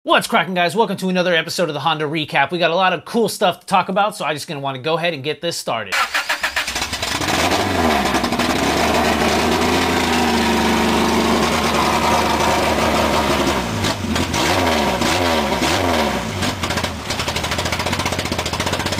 What's cracking, guys? Welcome to another episode of the Honda Recap. We got a lot of cool stuff to talk about, so I'm just gonna want to go ahead and get this started.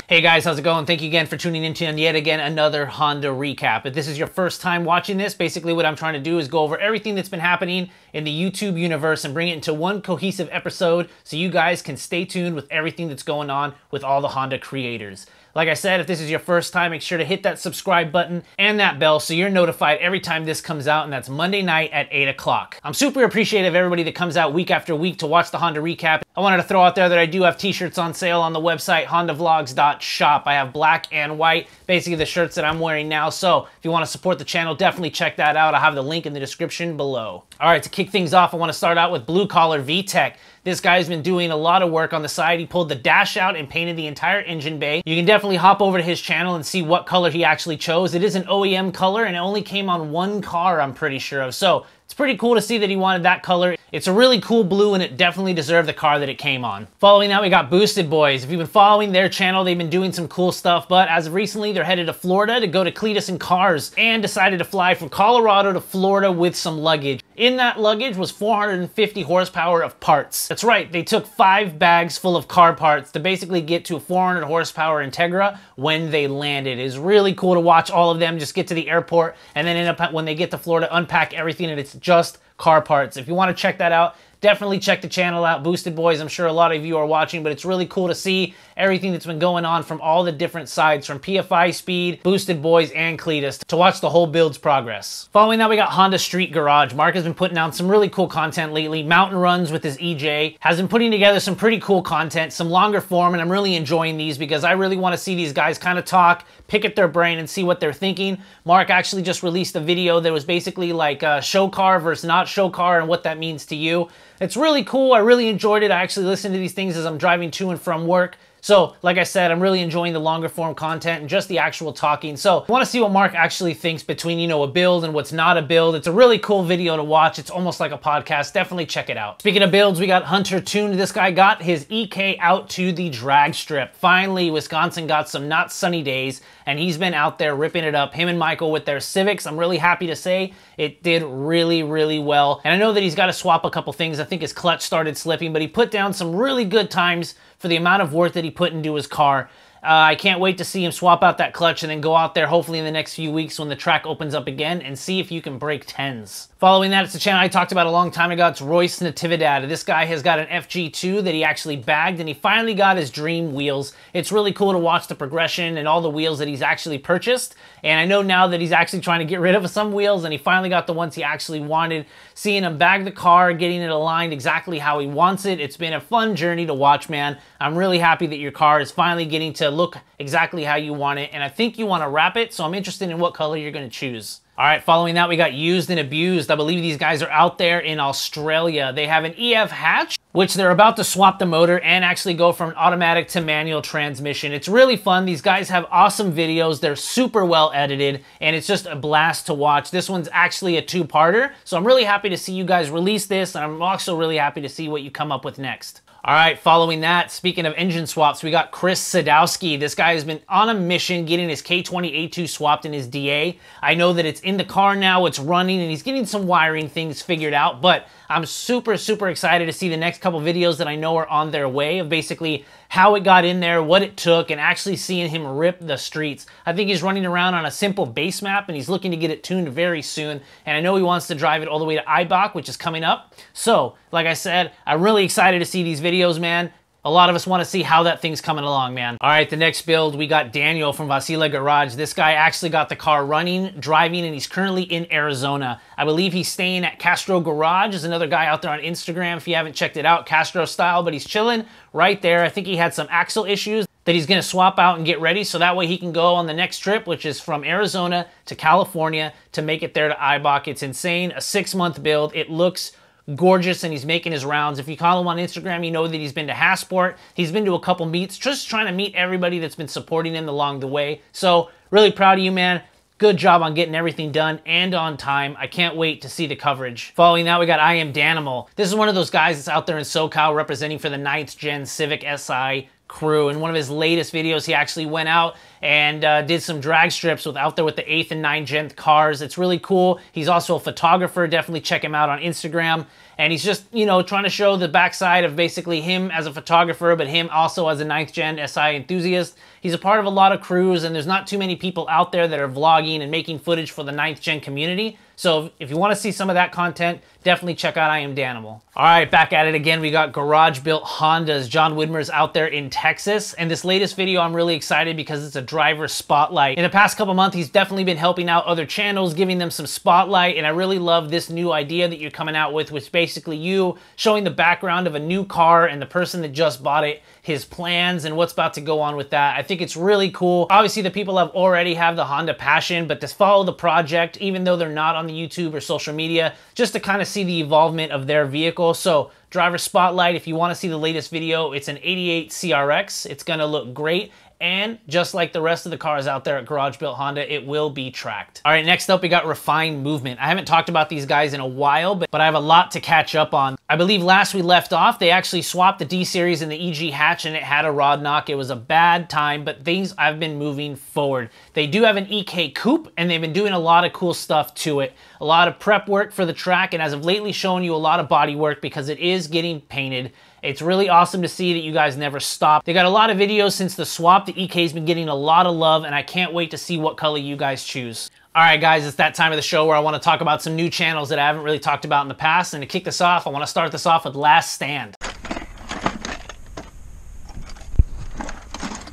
Hey guys, how's it going? Thank you again for tuning in to yet again another Honda Recap. If this is your first time watching this, basically what I'm trying to do is go over everything that's been happening in the YouTube universe and bring it into one cohesive episode so you guys can stay tuned with everything that's going on with all the Honda creators. Like I said, if this is your first time, make sure to hit that subscribe button and that bell so you're notified every time this comes out, and that's Monday night at 8 o'clock. I'm super appreciative of everybody that comes out week after week to watch the Honda Recap. I wanted to throw out there that I do have t-shirts on sale on the website, hondavlogs.shop. I have black and white, basically the shirts that I'm wearing now, so if you want to support the channel, definitely check that out. I'll have the link in the description below. All right, to kick things off, I want to start out with Bluecollar Vtec. This guy's been doing a lot of work on the side. He pulled the dash out and painted the entire engine bay. You can definitely hop over to his channel and see what color he actually chose. It is an OEM color and it only came on one car, I'm pretty sure of. So it's pretty cool to see that he wanted that color. It's a really cool blue and it definitely deserved the car that it came on. Following that, we got Boosted Boys. If you've been following their channel, they've been doing some cool stuff, but as of recently, they're headed to Florida to go to Cletus and Cars and decided to fly from Colorado to Florida with some luggage. In that luggage was 450 horsepower of parts. That's right, they took 5 bags full of car parts to basically get to a 400 horsepower Integra when they landed. It is really cool to watch all of them just get to the airport and then end up, when they get to Florida, unpack everything and it's just car parts. If you want to check that out, definitely check the channel out, Boosted Boys. I'm sure a lot of you are watching, but it's really cool to see everything that's been going on from all the different sides, from PFI Speed, Boosted Boys, and Cletus, to watch the whole build's progress. Following that, we got Honda Street Garage. Mark has been putting out some really cool content lately. Mountain runs with his EJ. Has been putting together some pretty cool content, some longer form, and I'm really enjoying these because I really want to see these guys kind of talk, pick at their brain, and see what they're thinking. Mark actually just released a video that was basically like show car versus not show car and what that means to you. It's really cool. I really enjoyed it. I actually listen to these things as I'm driving to and from work. So, like I said, I'm really enjoying the longer form content and just the actual talking. So, I want to see what Mark actually thinks between, you know, a build and what's not a build. It's a really cool video to watch. It's almost like a podcast. Definitely check it out. Speaking of builds, we got Hunter Tuned. This guy got his EK out to the drag strip. Finally, Wisconsin got some not sunny days, and he's been out there ripping it up. Him and Michael with their Civics. I'm really happy to say it did really, really well. And I know that he's got to swap a couple things. I think his clutch started slipping, but he put down some really good times for the amount of work that he put into his car. I can't wait to see him swap out that clutch and then go out there hopefully in the next few weeks when the track opens up again and see if you can break 10s. Following that, it's a channel I talked about a long time ago. It's Roice Natividad. This guy has got an FG2 that he actually bagged and he finally got his dream wheels. It's really cool to watch the progression and all the wheels that he's actually purchased. And I know now that he's actually trying to get rid of some wheels and he finally got the ones he actually wanted. Seeing him bag the car, getting it aligned exactly how he wants it. It's been a fun journey to watch, man. I'm really happy that your car is finally getting to look exactly how you want it, and I think you want to wrap it, so I'm interested in what color you're going to choose. All right, following that, we got Used and Abused. I believe these guys are out there in Australia. They have an EF hatch, which they're about to swap the motor and actually go from automatic to manual transmission. It's really fun. These guys have awesome videos. They're super well edited, and it's just a blast to watch. This one's actually a two-parter, so I'm really happy to see you guys release this, and I'm also really happy to see what you come up with next. All right, following that, speaking of engine swaps, we got Chris Sadowski. This guy has been on a mission getting his K20A2 swapped in his DA. I know that it's in the car now, it's running, and he's getting some wiring things figured out, but I'm super, super excited to see the next couple videos that I know are on their way of basically how it got in there, what it took, and actually seeing him rip the streets. I think he's running around on a simple base map, and he's looking to get it tuned very soon, and I know he wants to drive it all the way to Ibach, which is coming up. So, like I said, I'm really excited to see these videos, man. A lot of us want to see how that thing's coming along, man. All right, the next build, we got Daniel from Vasile Garage. This guy actually got the car running, driving, and he's currently in Arizona. I believe he's staying at Castro Garage. There's another guy out there on Instagram if you haven't checked it out, Castro style, but he's chilling right there. I think he had some axle issues that he's going to swap out and get ready so that way he can go on the next trip, which is from Arizona to California to make it there to Ibach. It's insane, a 6-month build. It looks gorgeous, and he's making his rounds. If you follow him on Instagram, you know that he's been to Hasport. He's been to a couple meets, just trying to meet everybody that's been supporting him along the way. So, really proud of you, man. Good job on getting everything done and on time. I can't wait to see the coverage. Following that, we got Iamdanimal. This is one of those guys that's out there in SoCal representing for the 9th Gen Civic Si crew. In one of his latest videos, he actually went out and did some drag strips out there with the 8th and 9th Gen cars. It's really cool. He's also a photographer. Definitely check him out on Instagram. And he's just, you know, trying to show the backside of basically him as a photographer, but him also as a 9th Gen Si enthusiast. He's a part of a lot of crews, and there's not too many people out there that are vlogging and making footage for the 9th Gen community. So if you want to see some of that content, definitely check out Iamdanimal. All right, back at it again. We got garage built Hondas. John Widmer's out there in Texas. And this latest video, I'm really excited because it's a driver spotlight. In the past couple months, he's definitely been helping out other channels, giving them some spotlight. And I really love this new idea that you're coming out with, which basically you showing the background of a new car and the person that just bought it, his plans and what's about to go on with that. I think it's really cool. Obviously, the people already have the Honda passion, but to follow the project, even though they're not on the YouTube or social media, just to kind of see the evolvement of their vehicle. So driver spotlight, if you want to see the latest video, it's an 88 CRX. It's going to look great. And just like the rest of the cars out there at Garage Built Honda, it will be tracked. All right, next up, we got Refined Movement. I haven't talked about these guys in a while, but I have a lot to catch up on. I believe last we left off, they actually swapped the D-Series and the EG hatch, and it had a rod knock. It was a bad time, but things I've been moving forward. They do have an EK coupe, and they've been doing a lot of cool stuff to it. A lot of prep work for the track, and as of lately showing you a lot of body work because it is getting painted. It's really awesome to see that you guys never stop. They got a lot of videos since the swap. The EK's been getting a lot of love, and I can't wait to see what color you guys choose. All right, guys, it's that time of the show where I want to talk about some new channels that I haven't really talked about in the past. And to kick this off, I want to start this off with Last Stand.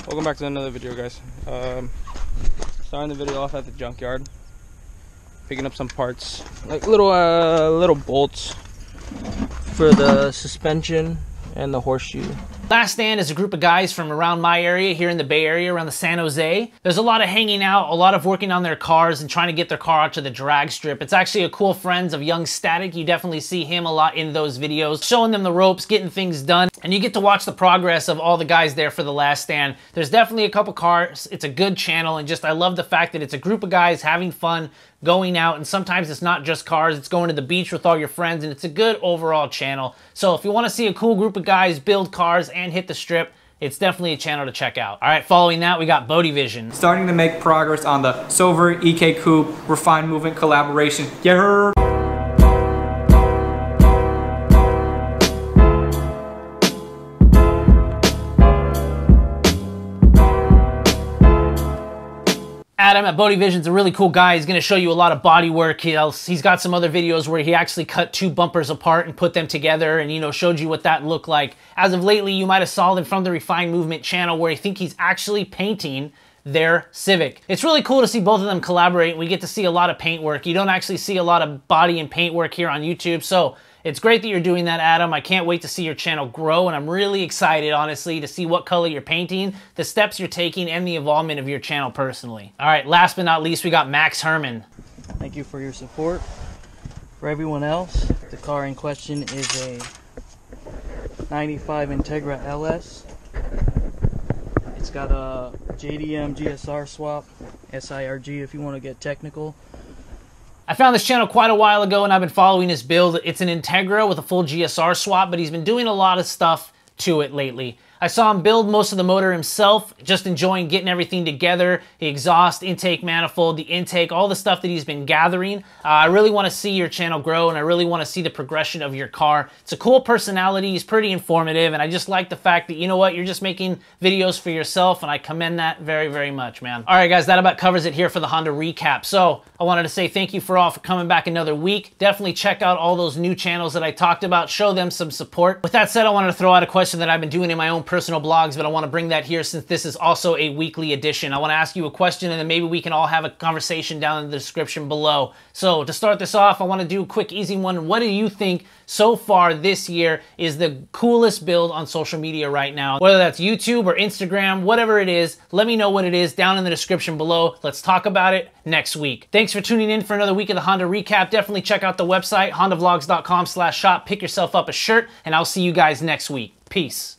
Welcome back to another video, guys. Starting the video off at the junkyard, picking up some parts, like little bolts for the suspension and the horseshoe. Last Stand is a group of guys from around my area here in the Bay Area, around the San Jose. There's a lot of hanging out, a lot of working on their cars and trying to get their car out to the drag strip. It's actually a cool friends of Young Static. You definitely see him a lot in those videos, showing them the ropes, getting things done, and you get to watch the progress of all the guys there for the Last Stand. There's definitely a couple cars. It's a good channel, and just I love the fact that it's a group of guys having fun, going out, and sometimes it's not just cars, it's going to the beach with all your friends, and it's a good overall channel. So if you want to see a cool group of guys build cars and hit the strip, it's definitely a channel to check out. All right, following that, we got Bodevision. Starting to make progress on the Silver EK Coupe Refined Movement collaboration. Yeah. Adam at Bodevision's a really cool guy. He's going to show you a lot of body work. He's got some other videos where he actually cut two bumpers apart and put them together and, you know, showed you what that looked like. As of lately, you might have saw them from the Refined Movement channel where I think he's actually painting their Civic. It's really cool to see both of them collaborate. We get to see a lot of paint work. You don't actually see a lot of body and paint work here on YouTube, so it's great that you're doing that, Adam. I can't wait to see your channel grow, and I'm really excited, honestly, to see what color you're painting, the steps you're taking, and the involvement of your channel personally. All right, last but not least, we got Max Herman. Thank you for your support. For everyone else, the car in question is a 95 Integra LS. It's got a JDM GSR swap, SIRG if you want to get technical. I found this channel quite a while ago and I've been following his build. It's an Integra with a full GSR swap, but he's been doing a lot of stuff to it lately. I saw him build most of the motor himself, just enjoying getting everything together, the exhaust, intake manifold, the intake, all the stuff that he's been gathering. I really want to see your channel grow, and I really want to see the progression of your car. It's a cool personality, he's pretty informative, and I just like the fact that, you know what, you're just making videos for yourself, and I commend that very, very much, man. All right, guys, that about covers it here for the Honda recap. So I wanted to say thank you for all for coming back another week. Definitely check out all those new channels that I talked about. Show them some support. With that said, I wanted to throw out a question that I've been doing in my own personal blogs, but I want to bring that here since this is also a weekly edition. I want to ask you a question, and then maybe we can all have a conversation down in the description below. So to start this off, I want to do a quick, easy one. What do you think so far this year is the coolest build on social media right now? Whether that's YouTube or Instagram, whatever it is, let me know what it is down in the description below. Let's talk about it next week. Thanks for tuning in for another week of the Honda recap. Definitely check out the website, hondavlogs.com/shop. Pick yourself up a shirt, and I'll see you guys next week. Peace.